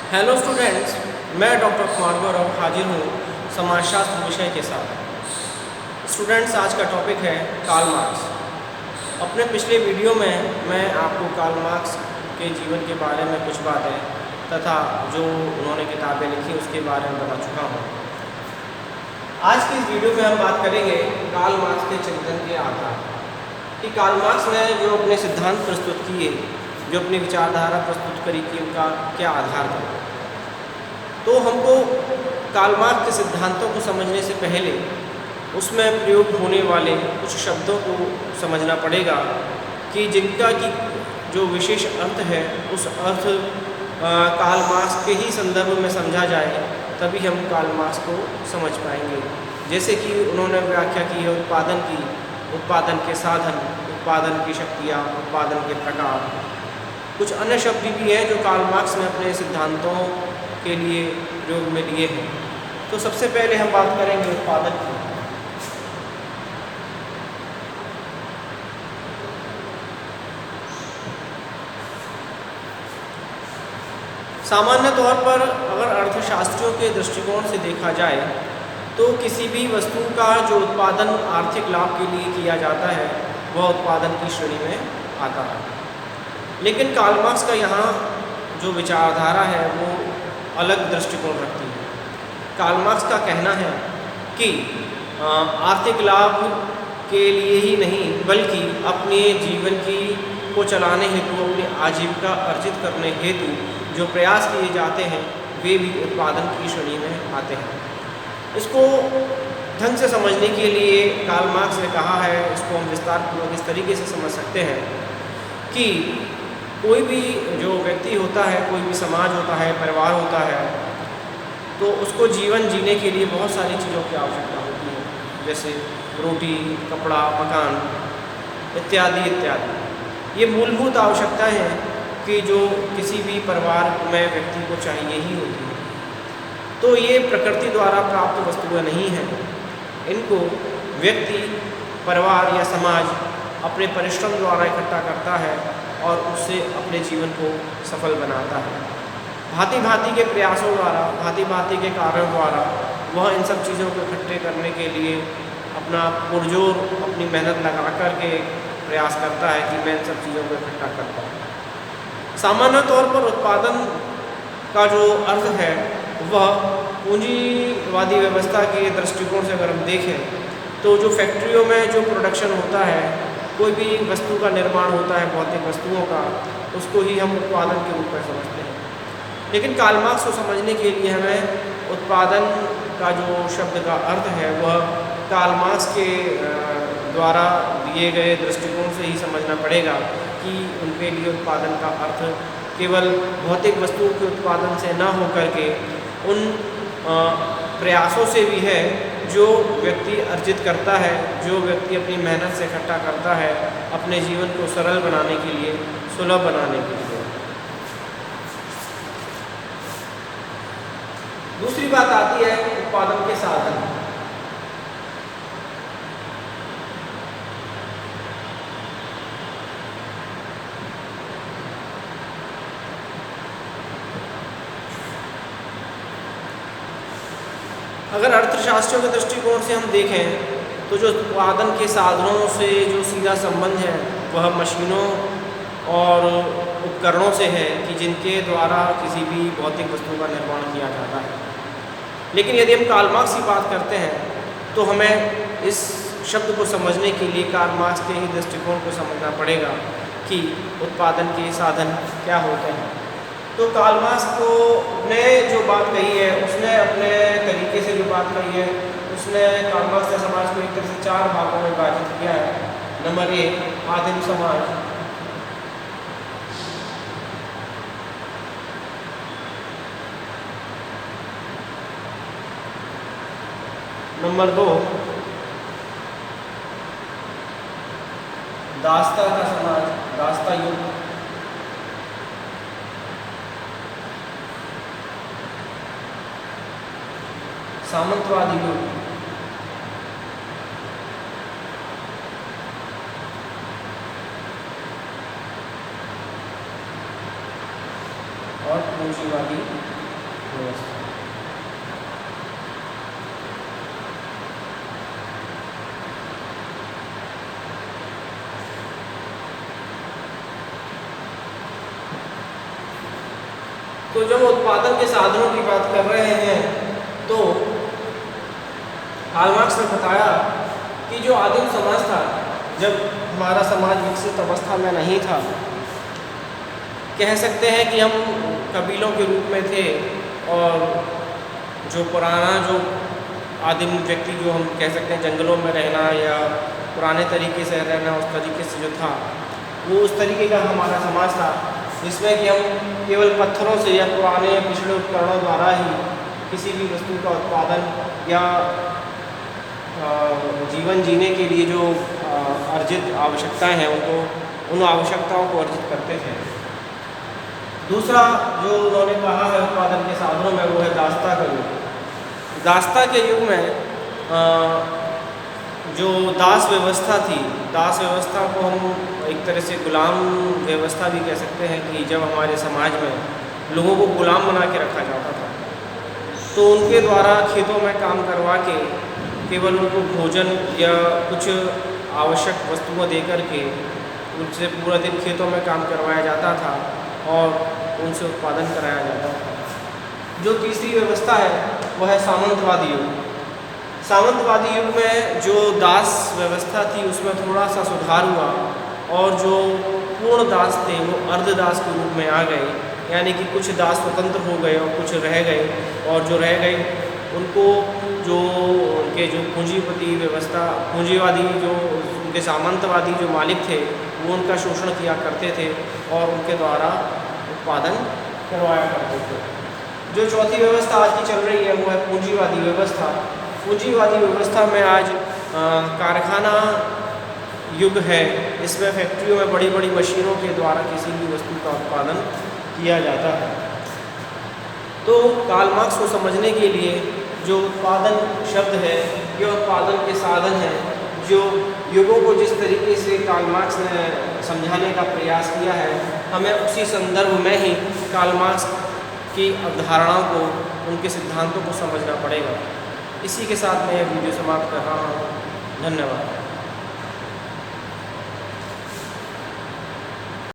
Hello students, मैं doctor Kumar Gaurav हाजिर हूँ समाजशास्त्र विषय के साथ। स्टूडेंट्स, आज का टॉपिक है कार्ल मार्क्स। अपने पिछले वीडियो में मैं आपको कार्ल मार्क्स के जीवन के बारे में कुछ बातें तथा जो उन्होंने किताबें लिखी उसके बारे में बता चुका हूँ। आज की इस वीडियो में हम बात करेंगे कार्ल मार्क्स के चिंतन के आधार कि कार्ल मार्क्स ने जो अपने सिद्धांत प्रस्तुत किए, जो अपनी विचारधारा प्रस्तुत करी कि उनका क्या आधार था। तो हमको कार्ल मार्क्स के सिद्धांतों को समझने से पहले उसमें प्रयोग होने वाले कुछ शब्दों को समझना पड़ेगा कि जिनका की जो विशेष अर्थ है उस अर्थ कार्ल मार्क्स के ही संदर्भ में समझा जाए, तभी हम कार्ल मार्क्स को समझ पाएंगे। जैसे कि उन्होंने व्याख्या की है उत्पादन की, उत्पादन के साधन, उत्पादन की शक्तियाँ, उत्पादन के प्रकार। कुछ अन्य शब्द भी हैं जो कार्ल मार्क्स ने अपने सिद्धांतों के लिए प्रयोग में लिए हैं। तो सबसे पहले हम बात करेंगे उत्पादन की। सामान्य तौर पर अगर अर्थशास्त्रियों के दृष्टिकोण से देखा जाए तो किसी भी वस्तु का जो उत्पादन आर्थिक लाभ के लिए किया जाता है वह उत्पादन की श्रेणी में आता है। लेकिन कार्ल मार्क्स का यहाँ जो विचारधारा है वो अलग दृष्टिकोण रखती है। कार्ल मार्क्स का कहना है कि आर्थिक लाभ के लिए ही नहीं बल्कि अपने जीवन को चलाने हेतु, अपनी आजीविका अर्जित करने हेतु जो प्रयास किए जाते हैं वे भी उत्पादन की श्रेणी में आते हैं। इसको ढंग से समझने के लिए कार्ल मार्क्स ने कहा है, इसको हम विस्तारपूर्वक इस तरीके से समझ सकते हैं कि कोई भी जो व्यक्ति होता है, कोई भी समाज होता है, परिवार होता है, तो उसको जीवन जीने के लिए बहुत सारी चीज़ों की आवश्यकता होती है, जैसे रोटी, कपड़ा, मकान इत्यादि इत्यादि। ये मूलभूत आवश्यकताएं हैं कि जो किसी भी परिवार में व्यक्ति को चाहिए ही होती है। तो ये प्रकृति द्वारा प्राप्त वस्तुएं नहीं हैं। इनको व्यक्ति, परिवार या समाज अपने परिश्रम द्वारा इकट्ठा करता है और उससे अपने जीवन को सफल बनाता है। भांति भांति के प्रयासों द्वारा, भांति भांति के कार्यों द्वारा वह इन सब चीज़ों को इकट्ठे करने के लिए अपना पुरजोर, अपनी मेहनत लगा कर के प्रयास करता है कि मैं इन सब चीज़ों को इकट्ठा कर पाऊँ। सामान्य तौर पर उत्पादन का जो अर्थ है वह पूंजीवादी व्यवस्था के दृष्टिकोण से अगर हम देखें तो जो फैक्ट्रियों में जो प्रोडक्शन होता है, कोई भी वस्तु का निर्माण होता है, भौतिक वस्तुओं का, उसको ही हम उत्पादन के रूप में समझते हैं। लेकिन कार्ल मार्क्स को समझने के लिए हमें उत्पादन का जो शब्द का अर्थ है वह कार्ल मार्क्स के द्वारा दिए गए दृष्टिकोण से ही समझना पड़ेगा कि उनके लिए उत्पादन का अर्थ केवल भौतिक वस्तुओं के उत्पादन से न होकर के उन प्रयासों से भी है जो व्यक्ति अर्जित करता है, जो व्यक्ति अपनी मेहनत से इकट्ठा करता है अपने जीवन को सरल बनाने के लिए, सुलभ बनाने के लिए। दूसरी बात आती है उत्पादन के साधन। अगर अर्थशास्त्रियों के दृष्टिकोण से हम देखें तो जो उत्पादन के साधनों से जो सीधा संबंध है वह मशीनों और उपकरणों से है कि जिनके द्वारा किसी भी भौतिक वस्तु का निर्माण किया जाता है। लेकिन यदि हम कार्ल मार्क्स की बात करते हैं तो हमें इस शब्द को समझने के लिए कार्ल मार्क्स के ही दृष्टिकोण को समझना पड़ेगा कि उत्पादन के साधन क्या होते हैं। तो कार्ल मार्क्स ने जो बात कही है, उसने अपने तरीके से जो बात कही है, उसने कार्ल मार्क्स ने समाज को एक तरह से 4 भागों में विभाजित किया है। नंबर 1, आदिम समाज। नंबर 2, दास्ता का समाज, दास्ता युग। सामंतवादी युग। और पूंजीवादी व्यवस्था। तो जब उत्पादन के साधनों की बात कर रहे हैं तो कार्ल मार्क्स ने बताया कि जो आदिम समाज था, जब हमारा समाज विकसित अवस्था में नहीं था, कह सकते हैं कि हम कबीलों के रूप में थे, और जो पुराना जो आदिम व्यक्ति जो हम कह सकते हैं जंगलों में रहना या पुराने तरीके से रहना, उस तरीके से जो था वो उस तरीके का हमारा समाज था, जिसमें कि हम केवल पत्थरों से या पुराने या पिछड़े उपकरणों द्वारा ही किसी भी वस्तु का उत्पादन या जीवन जीने के लिए जो अर्जित आवश्यकताएं हैं उन आवश्यकताओं को अर्जित करते थे। दूसरा जो उन्होंने कहा है उत्पादन के साधनों में, वो है दास्ता का युग। दास्ता के युग में जो दास व्यवस्था थी, दास व्यवस्था को हम एक तरह से गुलाम व्यवस्था भी कह सकते हैं, कि जब हमारे समाज में लोगों को गुलाम बना के रखा जाता था, तो उनके द्वारा खेतों में काम करवा के केवल उनको भोजन या कुछ आवश्यक वस्तुओं दे करके उनसे पूरा दिन खेतों में काम करवाया जाता था और उनसे उत्पादन कराया जाता था। जो तीसरी व्यवस्था है वह है सामंतवादी युग। सामंतवादी युग में जो दास व्यवस्था थी उसमें थोड़ा सा सुधार हुआ, और जो पूर्ण दास थे वो अर्धदास के रूप में आ गए, यानी कि कुछ दास स्वतंत्र हो गए और कुछ रह गए, और जो रह गए उनको जो उनके जो पूंजीपति व्यवस्था, पूंजीवादी जो उनके सामंतवादी जो मालिक थे वो उनका शोषण किया करते थे और उनके द्वारा उत्पादन करवाया करते थे। जो चौथी व्यवस्था आज की चल रही है वो है पूंजीवादी व्यवस्था। पूंजीवादी व्यवस्था में आज कारखाना युग है। इसमें फैक्ट्रियों में बड़ी बड़ी मशीनों के द्वारा किसी भी वस्तु का उत्पादन किया जाता है। तो कार्ल मार्क्स को समझने के लिए जो उत्पादन शब्द है ये उत्पादन के साधन है, जो युगों को जिस तरीके से कार्ल मार्क्स ने समझाने का प्रयास किया है, हमें उसी संदर्भ में ही कार्ल मार्क्स की अवधारणाओं को, उनके सिद्धांतों को समझना पड़ेगा। इसी के साथ मैं यह वीडियो समाप्त कर रहा हूँ। धन्यवाद।